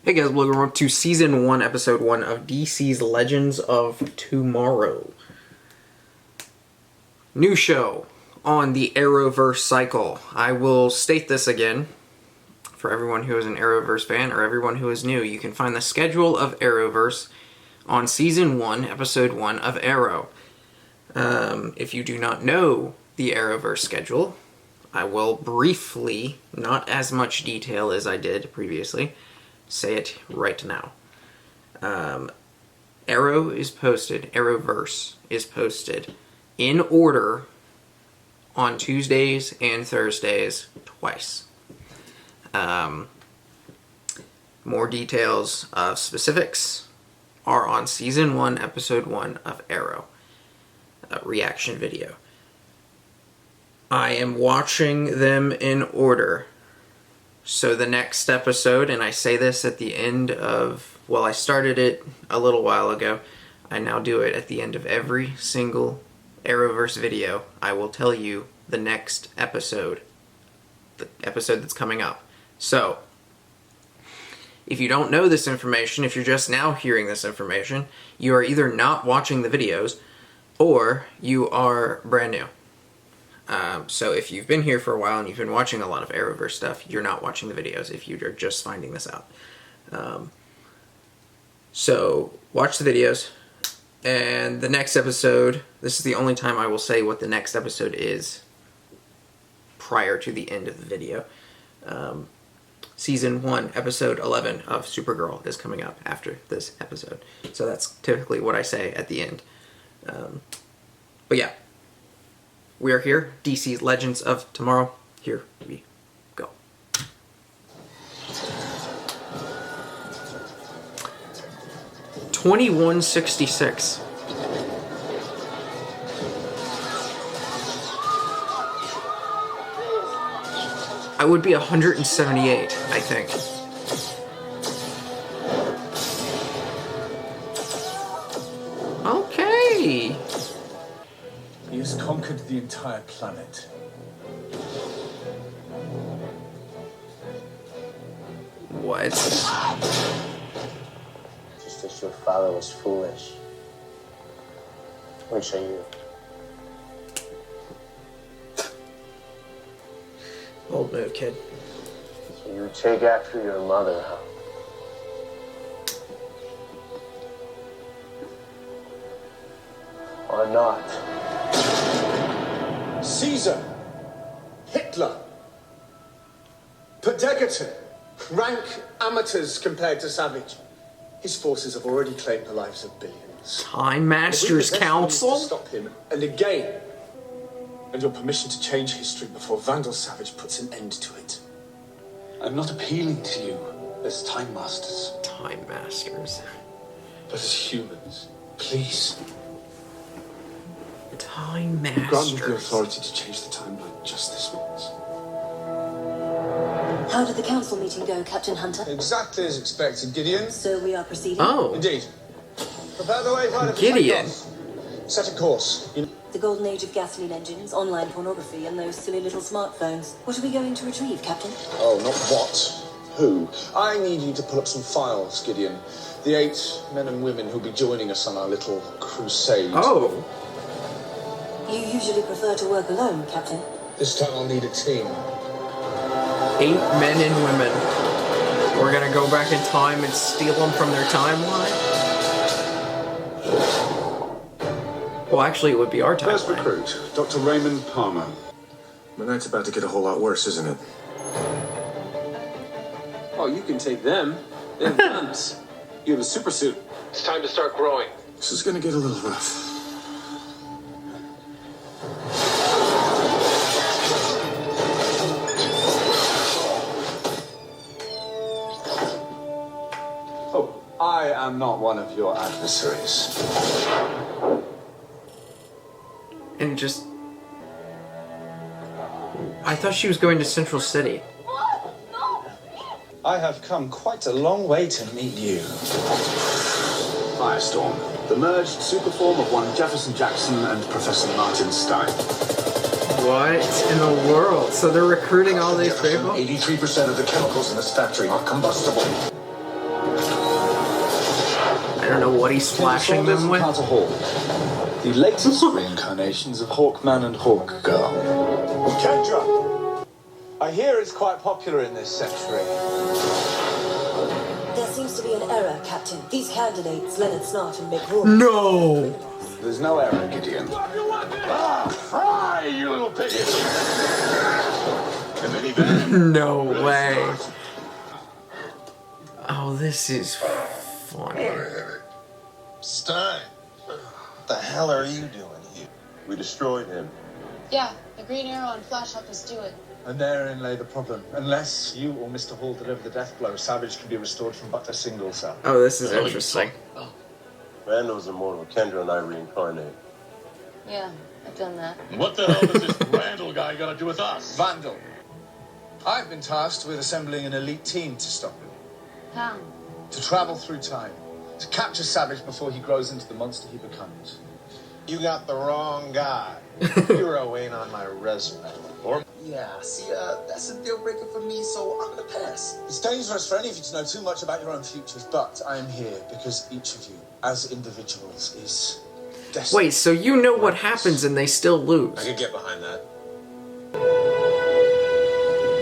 Hey guys, welcome to Season 1, Episode 1 of DC's Legends of Tomorrow. New show on the Arrowverse cycle. I will state this again for everyone who is an Arrowverse fan or everyone who is new. You can find the schedule of Arrowverse on Season 1, Episode 1 of Arrow. If you do not know the Arrowverse schedule, I will briefly, not as much detail as I did previously, say it right now. Arrowverse is posted in order on Tuesdays and Thursdays twice. More details of specifics are on Season 1, Episode 1 of Arrow. Reaction video. I am watching them in order. So the next episode, and I say this at the end of, well, I started it a little while ago. I now do it at the end of every single Arrowverse video. I will tell you the next episode, the episode that's coming up. So, if you don't know this information, if you're just now hearing this information, you are either not watching the videos, or you are brand new. So if you've been here for a while and you've been watching a lot of Arrowverse stuff, you're not watching the videos if you're just finding this out. So watch the videos, and the next episode, this is the only time I will say what the next episode is prior to the end of the video. Season 1, Episode 11 of Supergirl is coming up after this episode. So that's typically what I say at the end. But yeah. We are here, DC's Legends of Tomorrow. Here we go. $21.66. I would be 178, I think. Okay. He has conquered the entire planet. What? Just as your father was foolish. Which are you? Old move, kid. So you take after your mother, huh? Or not? Caesar, Hitler, Perdegaton, rank amateurs compared to Savage. His forces have already claimed the lives of billions. Time Masters Council? To stop him, and again, and your permission to change history before Vandal Savage puts an end to it. I'm not appealing to you as Time Masters. Time Masters. But as humans, please. Time Grant me the Masters. authority to change the timeline just this once. How did the council meeting go, Captain Hunter? Exactly as expected, Gideon. So we are proceeding? Oh, Indeed. Prepare the way, pilot. Gideon. Set a course. The golden age of gasoline engines, online pornography, and those silly little smartphones. What are we going to retrieve, Captain? Oh, not what. Who? I need you to pull up some files, Gideon. The 8 men and women who'll be joining us on our little crusade. Oh. You usually prefer to work alone, Captain. This time I'll need a team. 8 men and women. We're gonna go back in time and steal them from their timeline? Well, actually, it would be our First timeline. recruit, Dr. Raymond Palmer. The night's about to get a whole lot worse, isn't it? Oh, you can take them. They have guns. You have a super suit. It's time to start growing. This is gonna get a little rough. Oh, I am not one of your adversaries. And just... I thought she was going to Central City. I have come quite a long way to meet you. Firestorm, the merged superform of one Jefferson Jackson and Professor Martin Stein. What in the world? So they're recruiting all these people? 83% of the chemicals in this factory are combustible. don't know what he's flashing them with. Carter Hall, the latest reincarnations of Hawkman and Hawkgirl. Kendra! I hear it's quite popular in this century. There seems to be an error, Captain. These candidates, Leonard Snart and Mick Rourke. No! There's no error, Gideon. Fry, you little piggy! No way. Oh, this is funny. Stein, what the hell are you doing here? We destroyed him. Yeah, the Green Arrow and Flash helped us do it. And therein lay the problem. Unless you or Mr. Hall deliver the death blow, Savage can be restored from but a single cell. Oh, this is interesting. Randall's immortal. Kendra and I reincarnate. Yeah, I've done that. What the hell does this Randall guy got to do with us? Vandal. I've been tasked with assembling an elite team to stop him. How? To travel through time. To capture Savage before he grows into the monster he becomes. You got the wrong guy. Hero ain't on my resume. Yeah, see, that's a deal breaker for me, so I'm gonna pass. It's dangerous for any of you to know too much about your own futures, but I am here because each of you, as individuals, is destined. Wait, so you know what happens and they still lose? I could get behind that.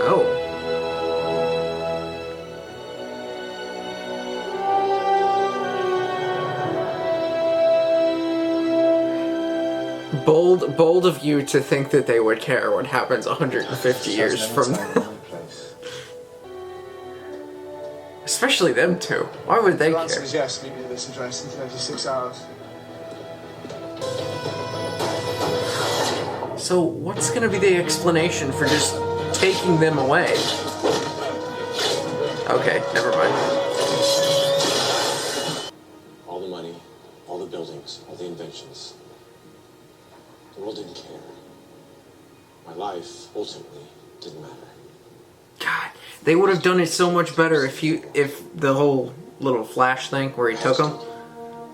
Oh. Bold of you to think that they would care what happens 150 years from now. Especially them two. Why would they The care? answer is yes, meet me at this address in 36 hours. So what's gonna be the explanation for just taking them away? Okay, never mind. All the money, all the buildings, all the inventions. The world didn't care. My life, ultimately, didn't matter. God, they would have done it so much better if the whole little flash thing where he took him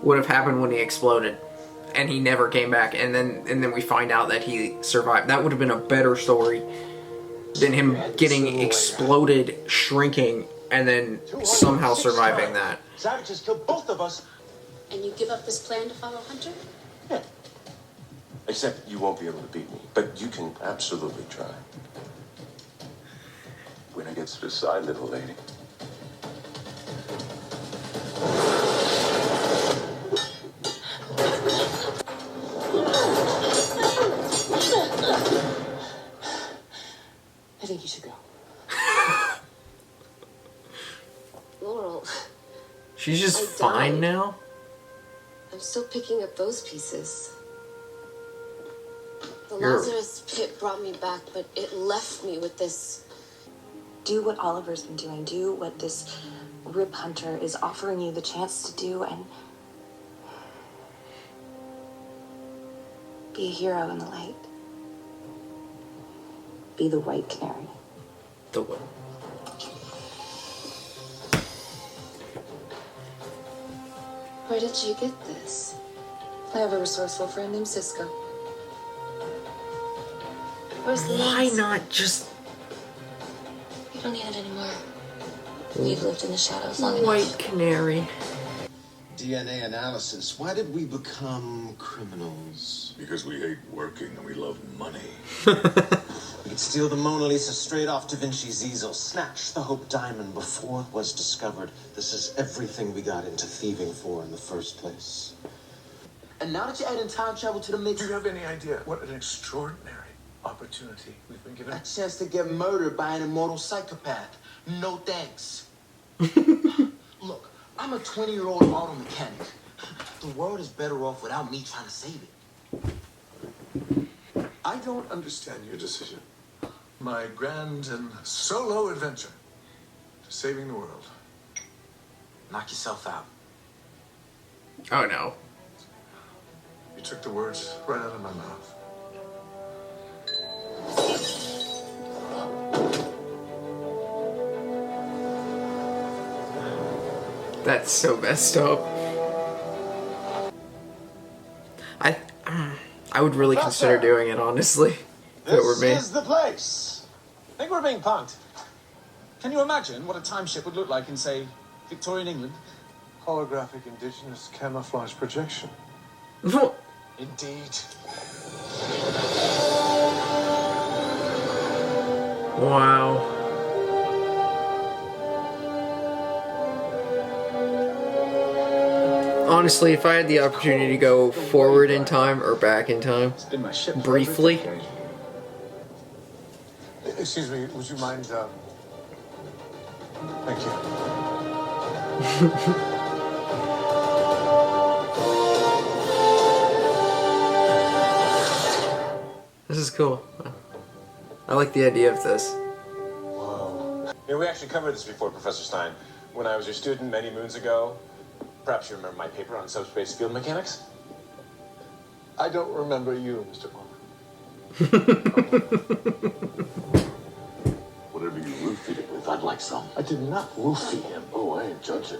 would have happened when he exploded, and he never came back, and then we find out that he survived. That would have been a better story than him getting exploded, shrinking, and then somehow surviving that. Savage has killed both of us. And you give up this plan to follow Hunter? Yeah. Except you won't be able to beat me. But you can absolutely try. When I get to decide, little lady. I think you should go. Laurel. She's just fine now? I'm still picking up those pieces. The You're- Lazarus pit brought me back, but it left me with this. Do what Oliver's been doing. Do what this Rip Hunter is offering you the chance to do, and be a hero in the light. Be the white canary. The what? Where did you get this? I have a resourceful friend named Cisco. Where's the Why lens? not just You don't need it anymore. We've lived in the shadows long white enough. canary? DNA analysis. Why did we become criminals? Because we hate working and we love money. We could steal the Mona Lisa straight off Da Vinci's easel, snatch the Hope Diamond before it was discovered. This is everything we got into thieving for in the first place. And now that you're adding time travel to the mix, Do you have any idea what an extraordinary opportunity we've been given? a chance to get murdered by an immortal psychopath. No thanks. Look, I'm a 20-year-old auto mechanic. The world is better off without me trying to save it. I don't understand your decision. My grand and solo adventure to saving the world. Knock yourself out. Oh no. You took the words right out of my mouth. That's so messed up. I would really consider doing it, honestly, if it were me. This is the place. I think we're being punked. Can you imagine what a time ship would look like in, say, Victorian England? Holographic indigenous camouflage projection. Indeed. Wow. Honestly, if I had the opportunity to go forward in time or back in time, briefly. Excuse me, would you mind, thank you. This is cool. I like the idea of this. Whoa. Yeah, we actually covered this before, Professor Stein. When I was your student many moons ago. Perhaps you remember my paper on subspace field mechanics? I don't remember you, Mr. Bourne. Whatever you roofied it with, I'd like some. I did not roofie him. Oh, I ain't judging.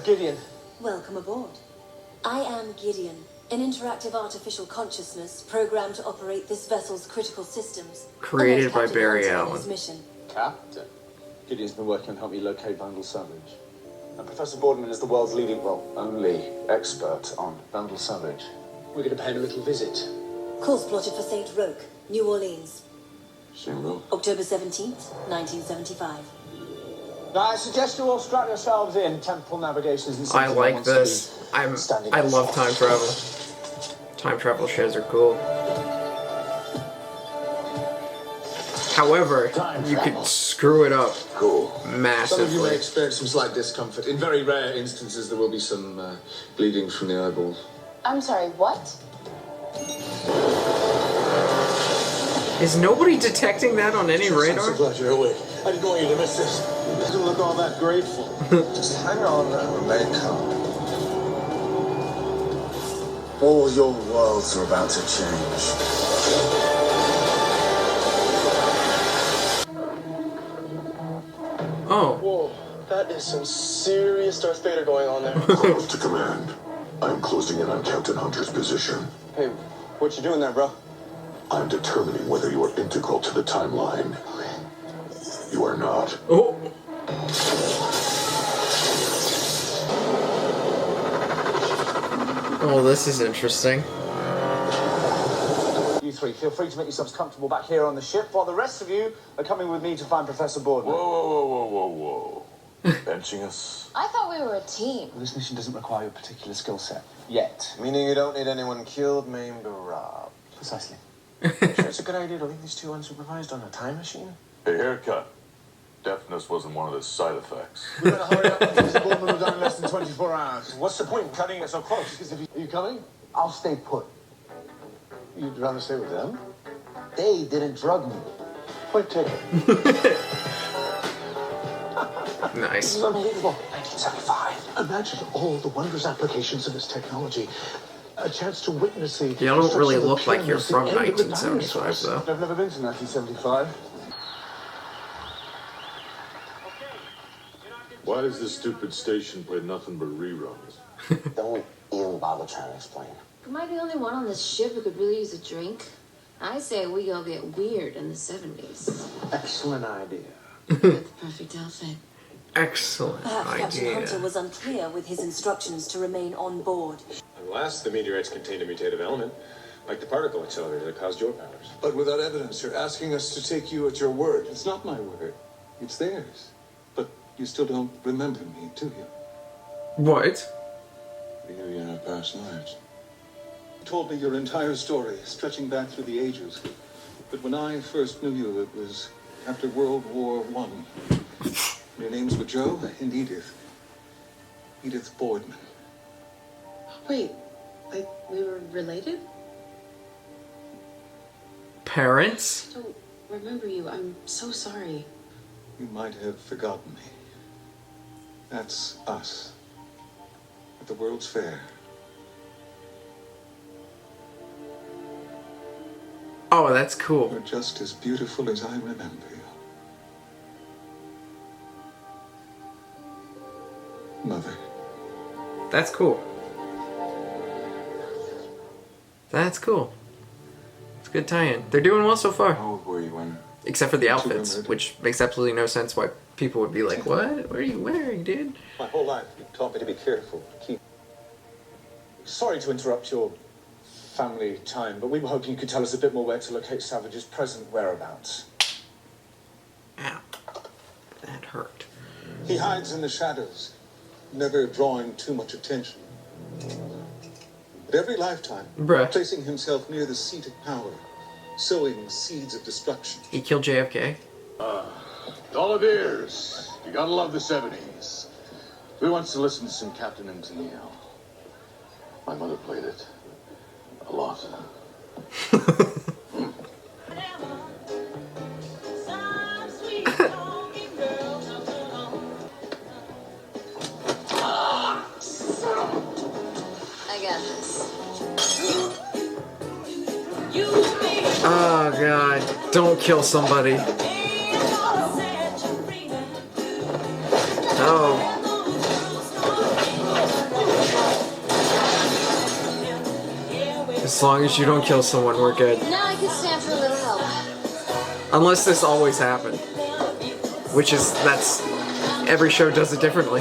Gideon. Welcome aboard. I am Gideon, an interactive artificial consciousness programmed to operate this vessel's critical systems. Created by Barry Allen. His mission. Captain. Gideon's been working on helping me locate Vandal Savage. And Professor Boardman is the world's leading, well, only expert on Vandal Savage. We're going to pay him a little visit. Course plotted for St. Roque, New Orleans. St. Roque? October 17th, 1975. Now, I suggest you all strap yourselves in. Temporal navigation isn't I something like wants to this. be I love time travel. Time travel shows are cool. However, you could screw it up massively. Some of you may experience some slight discomfort. In very rare instances, there will be some bleeding from the eyeballs. I'm sorry, what? Is nobody detecting that on any radar? I'm so glad you're awake. I didn't want you to miss this. You doesn't look all that grateful. Just hang on and remain calm. All your worlds are about to change. Oh. Whoa, that is some serious Darth Vader going on there. Chronos to command. I'm closing in on Captain Hunter's position. Hey, what you doing there, bro? I'm determining whether you are integral to the timeline. You are not. Oh. Oh, this is interesting. You three, feel free to make yourselves comfortable back here on the ship, while the rest of you are coming with me to find Professor Boardman. Whoa. Benching us? I thought we were a team. This mission doesn't require a particular skill set. Yet. Meaning you don't need anyone killed, maimed, or robbed. Precisely. Sure it's a good idea to leave these two unsupervised on a time machine? A haircut. Deafness wasn't one of the side effects. We better hurry up. Professor Bourne will be done in less than 24 hours. What's the point in cutting it so close? Because if are you coming? I'll stay put. You'd rather stay with them? They didn't drug me. Quick ticket. Nice. This is unbelievable. 1975. Imagine all the wondrous applications of this technology. A chance to witness the... You don't really look like you're destruction from of the end of the 1975, dinosaurs. though. I've never been to 1975. Why does this stupid station play nothing but reruns? Don't even bother trying to explain. Am I the only one on this ship who could really use a drink? I say we go get weird in the 70s. Excellent idea. With the perfect outfit. Excellent Perhaps Captain idea. Hunter was unclear with his instructions to remain on board. Unless the meteorites contained a mutative element, like the particle accelerator that caused your powers. But without evidence, you're asking us to take you at your word. It's not my word. It's theirs. But you still don't remember me, do you? What? You in our past lives. You told me your entire story, stretching back through the ages. But when I first knew you, it was after World War I. Your names were Joe and Edith. Edith Boardman. Wait, we were related? Parents? I don't remember you. I'm so sorry. You might have forgotten me. That's us. At the World's Fair. Oh, that's cool. You're just as beautiful as I remember you. Mother. That's cool. That's cool. It's a good tie-in. They're doing well so far. How old were you when... Except for the outfits, which makes absolutely no sense why People would be like, what? What are you wearing, dude? My whole life, you taught me to be careful. Sorry to interrupt your family time, but we were hoping you could tell us a bit more where to locate Savage's present whereabouts. Ow. That hurt. He hides in the shadows, never drawing too much attention. But every lifetime, placing himself near the seat of power, sowing seeds of destruction. He killed JFK. All of ears. You gotta love the 70s. Who wants to listen to some Captain and Tennille? My mother played it. A lot. I got this. Oh god, don't kill somebody. Oh. As long as you don't kill someone, we're good. Now I can stand for a little help. Unless this always happened. Which is, that's, every show does it differently.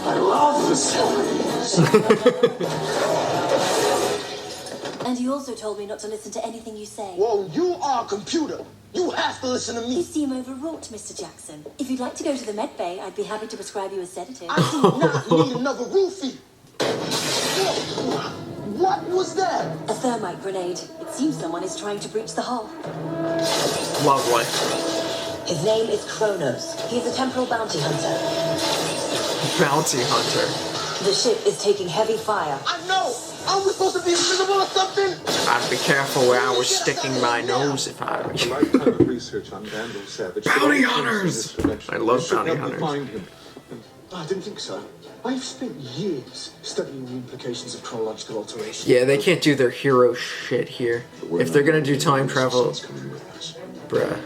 I love the 70s. And you also told me not to listen to anything you say. Whoa, you are a computer. You have to listen to me. You seem overwrought, Mr. Jackson. If you'd like to go to the med bay, I'd be happy to prescribe you a sedative. I do not need another roofie. What was that? A thermite grenade. It seems someone is trying to breach the hull. Lovely. His name is Chronos. He's a temporal bounty hunter. Bounty hunter. The ship is taking heavy fire. I know! Are we supposed to be invisible or something? I'd be careful where I was sticking my nose if I were you. A lifetime of research on Vandal Savage. Bounty hunters! I love bounty hunters. Find him. I didn't think so. I've spent years studying the implications of chronological alteration. Yeah, they can't do their hero shit here. If they're gonna do time travel, bruh.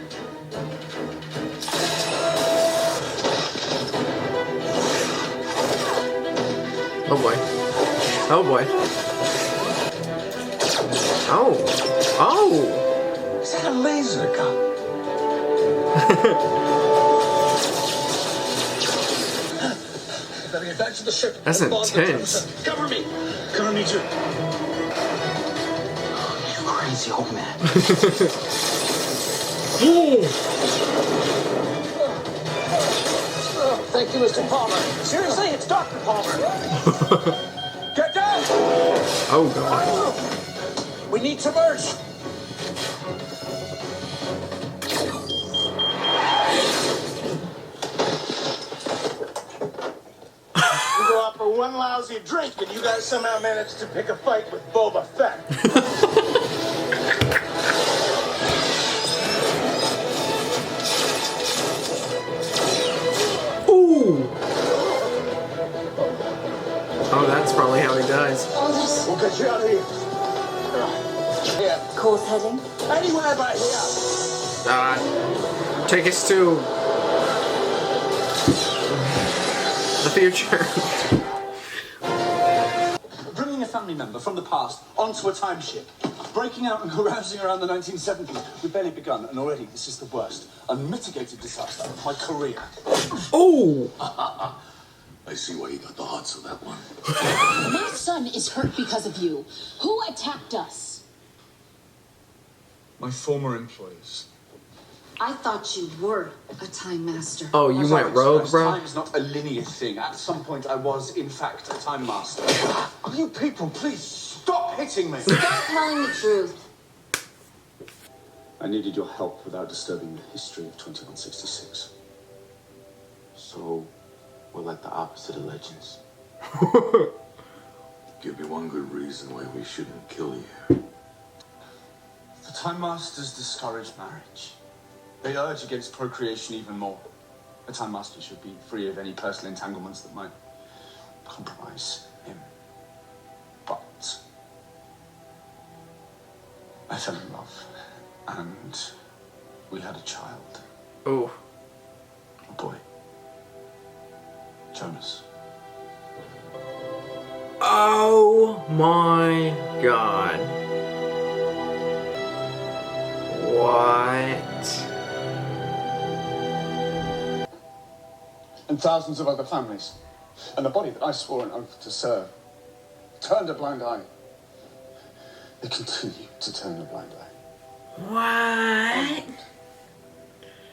Oh boy. Oh boy. Oh. Oh! Is that a laser gun? Better get back to the ship. That's intense. Cover me. Cover me too. You crazy old man. Thank you, Mr. Palmer. Seriously, it's Dr. Palmer. Get down! Oh god. We need to merge. We go out for one lousy drink, and you guys somehow managed to pick a fight with Boba Fett. Ooh! Oh, that's probably how he dies. We'll get you out of here. Yeah. Course heading? Anywhere but here. Take us to the future. Bringing a family member from the past onto a time ship, breaking out and carousing around the 1970s. We've barely begun, and already this is the worst unmitigated disaster of my career. Oh! I see why you got the hots on that one. My son is hurt because of you. Who attacked us? My former employees. I thought you were a time master. Oh, you went rogue, bro? Time is not a linear thing. At some point, I was, in fact, a time master. You people, please stop hitting me. Stop telling the truth. I needed your help without disturbing the history of 2166. So, we're like the opposite of legends. Give me one good reason why we shouldn't kill you. The Time Masters discourage marriage. They urge against procreation even more. A Time Master should be free of any personal entanglements that might compromise him. But I fell in love, and we had a child. Oh. A boy. Jonas. Oh my god. What? and thousands of other families. And the body that I swore an oath to serve turned a blind eye. They continue to turn a blind eye. What?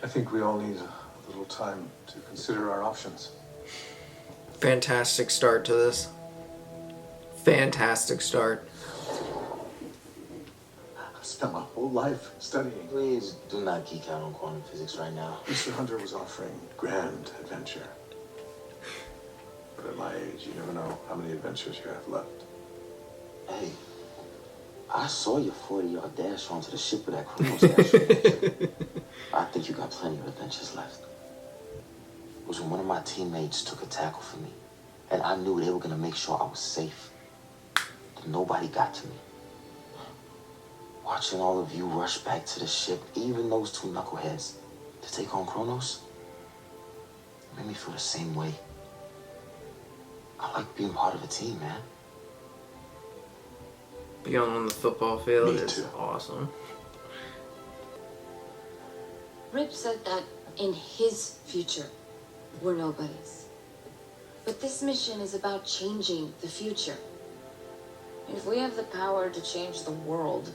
I think we all need a little time to consider our options. Fantastic start to this. Fantastic start. I spent my whole life studying. Please do not geek out on quantum physics right now. Mr. Hunter was offering grand adventure. But at my age, you never know how many adventures you have left. Hey, I saw your 40-yard dash onto the ship with that Chronos dash. I think you got plenty of adventures left. It was when one of my teammates took a tackle for me, and I knew they were gonna make sure I was safe. That nobody got to me. Watching all of you rush back to the ship, even those two knuckleheads, to take on Chronos, made me feel the same way. I like being part of a team, man. Being on the football field Me is too. awesome. Rip said that in his future, we're nobodies. But this mission is about changing the future. And if we have the power to change the world,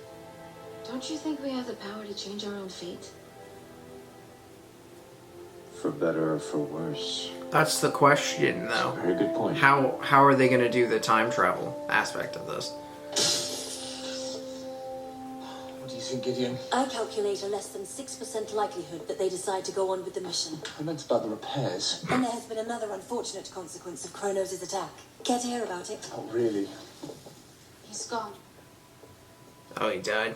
don't you think we have the power to change our own fate? For better or for worse. That's the question, though. Very good point. How are they going to do the time travel aspect of this? What do you think, Gideon? I calculate a less than 6% likelihood that they decide to go on with the mission. I meant about the repairs. And there has been another unfortunate consequence of Chronos' attack. Care to hear about it? Not really. He's gone. Oh, he died.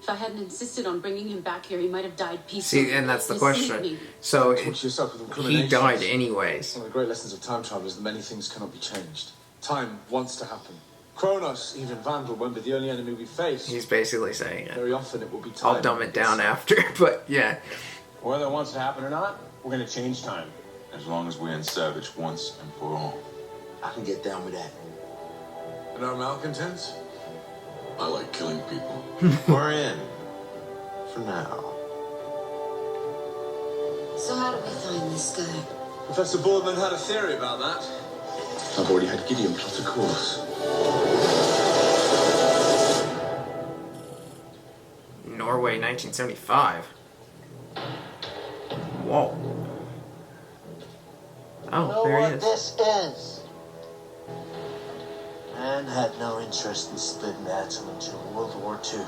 If I hadn't insisted on bringing him back here, he might have died peacefully. See, and that's the His question. sleep, So Torture yourself with he incriminations. died anyways. One of the great lessons of time travel is that many things cannot be changed. Time wants to happen. Chronos, even Vandal, won't be the only enemy we face. He's basically saying it. Very often it will be time. I'll dumb it down after, but yeah. Whether it wants to happen or not, we're gonna change time. As long as we end Savage once and for all. I can get down with that. And our malcontents? I like killing people. We're in. For now. So how do we find this guy? Professor Boardman had a theory about that. I've already had Gideon plot a course. Norway, 1975. Whoa. Oh, there he is. This is. Man had no interest in splitting the atom until World War II.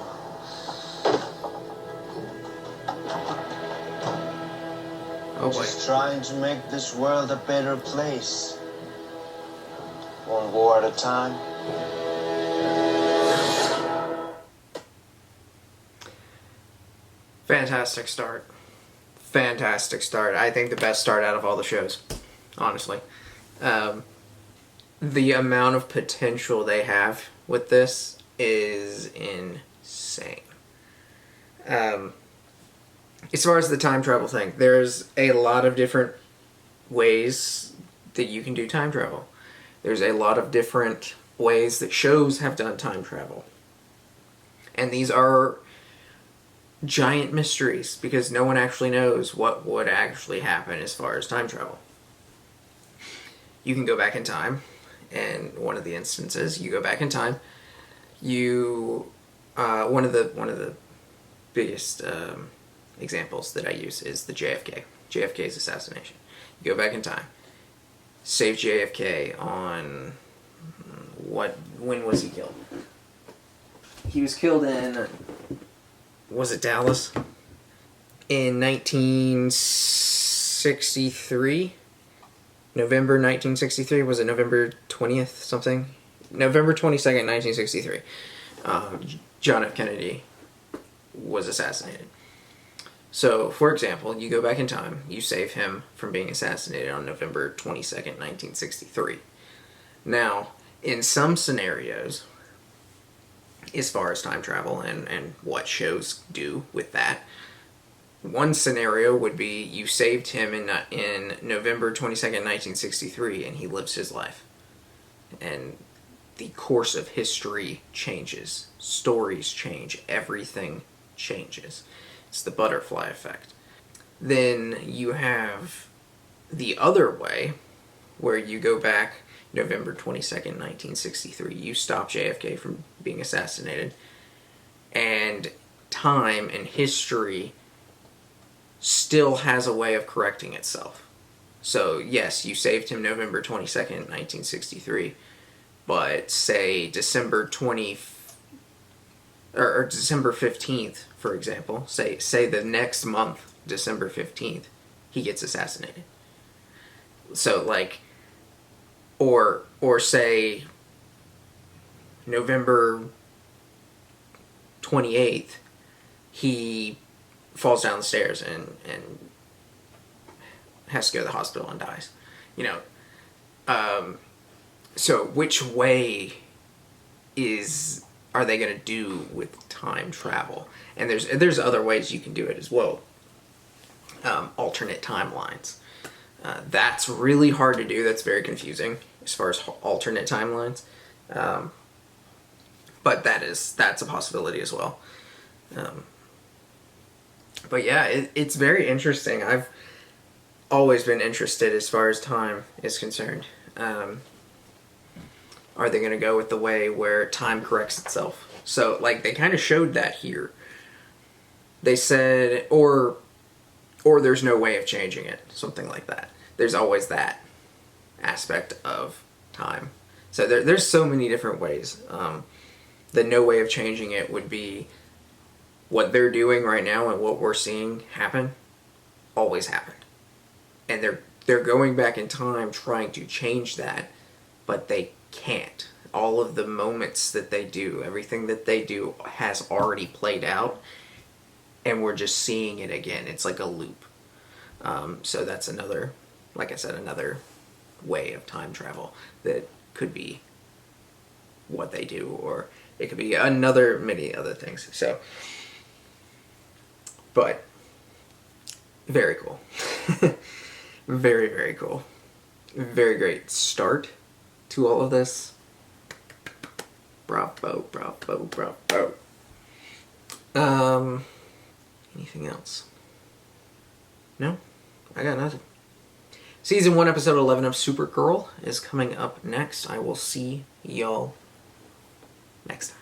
Oh boy. Just trying to make this world a better place. One war at a time. Fantastic start. Fantastic start. I think the best start out of all the shows, honestly. The amount of potential they have with this is insane. As far as the time travel thing, there's a lot of different ways that you can do time travel. There's a lot of different ways that shows have done time travel. And these are giant mysteries because no one actually knows what would actually happen as far as time travel. You can go back in time, and one of the instances, you go back in time, you one of the biggest examples that I use is the JFK's assassination. You go back in time, save JFK on when was he killed? He was killed in, was it Dallas? In 1963? November 1963? Was it November 20th something? November 22nd, 1963. John F. Kennedy was assassinated. So, for example, you go back in time, you save him from being assassinated on November 22nd, 1963. Now, in some scenarios, as far as time travel and what shows do with that, one scenario would be you saved him in November 22nd, 1963, and he lives his life. And the course of history changes. Stories change. Everything changes. It's the butterfly effect. Then you have the other way, where you go back November 22nd, 1963, you stop JFK from being assassinated, and time and history still has a way of correcting itself. So, yes, you saved him November 22nd, 1963, but say December 15th, for example, say the next month, December 15th, he gets assassinated. So, like, or say November 28th, he falls down the stairs and has to go to the hospital and dies. You know, so which way are they going to do with time travel? And there's other ways you can do it as well. Alternate timelines. That's really hard to do. That's very confusing as far as alternate timelines. But that's a possibility as well. But yeah, it's very interesting. I've always been interested as far as time is concerned. Are they going to go with the way where time corrects itself? So, like, they kind of showed that here. They said, or there's no way of changing it. Something like that. There's always that aspect of time. So there's so many different ways. The no way of changing it would be what they're doing right now and what we're seeing happen always happened. And they're going back in time trying to change that, but they can't. All of the moments that they do, everything that they do has already played out, and we're just seeing it again. It's like a loop. So that's another, like I said, another way of time travel that could be what they do, or it could be many other things. So, but very cool. Very, very cool. Very great start to all of this. Bravo, bravo, bravo. Anything else? No? I got nothing. Season 1, episode 11 of Supergirl is coming up next. I will see y'all next time.